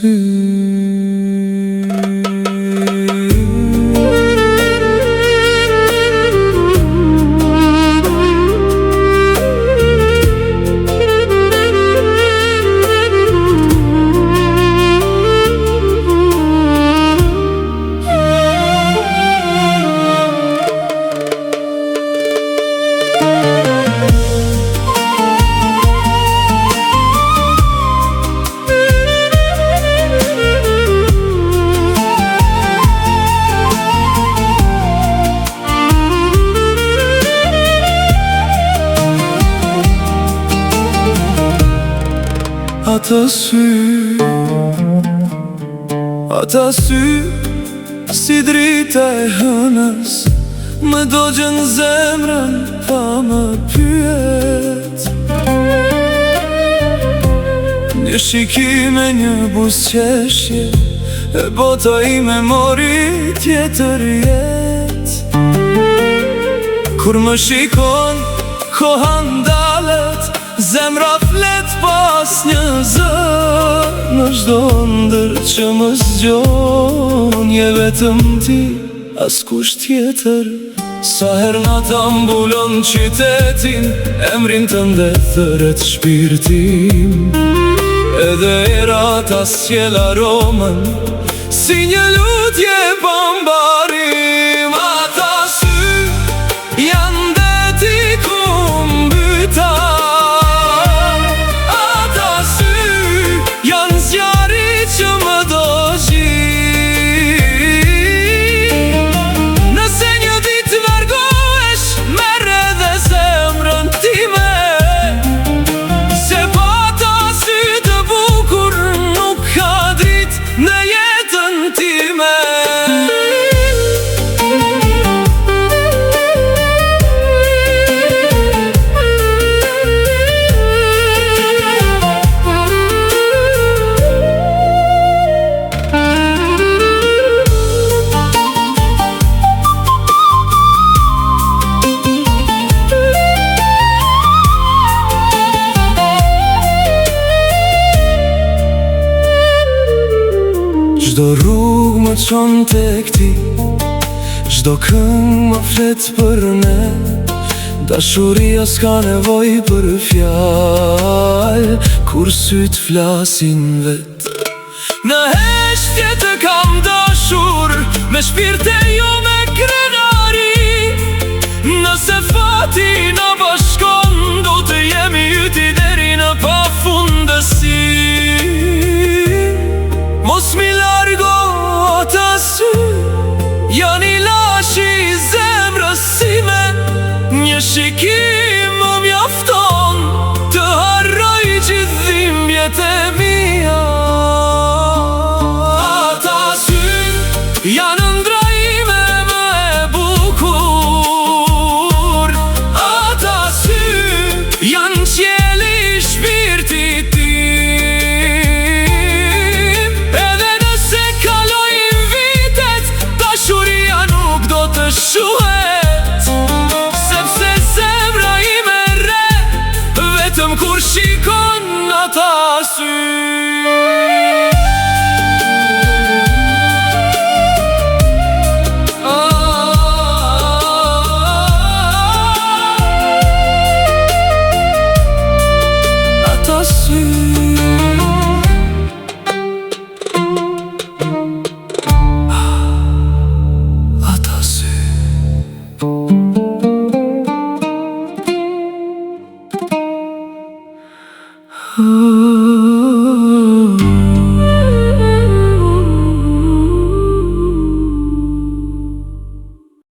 sy. Ata sy si drita e hënës, më dogjen zemrën pa më pyet. Një shikime, një buzëqeshje, e bota ime mori tjetër jet. Kur më shikon, koha ndalet, zemra flet pas një zë. Në çdo ndër që më zgjon, je vetëm ti, askush tjetër. Sa her nata mbulon qytetin, emrin tënde thëret shpirtin. Edhe erat asjel aromen, si një lutje pa mbarim. Ata sy janë deti ku mbyta, që më dogji. Nëse një dit largohesh, merre dhe zemrën time, se pa ta sy të bukur nuk ka drit në jetën time. Çdo rrugë më çon tek ti, çdo këngë më flet për ne. Dashuria s'ka nevoj për fjalë, kur syt flasin vet. Në heshtje të kam dashur, me shpirte jo me krenari. Nëse fati na bashkon, do të jemi yti deri në pafundësi. Mos mi largo ata sy, janë i lashi i zemrës sime. Një shikim më mjafton, të harroj gjithë dhimbjet e mia. Ata sy janë ëndra ime më e bukur. Ata sy janë qieli i shpirtit tim. Shuhet, sepse zemra ime re, vetëm kur shikon ata sy. Ata sy. Ata sy.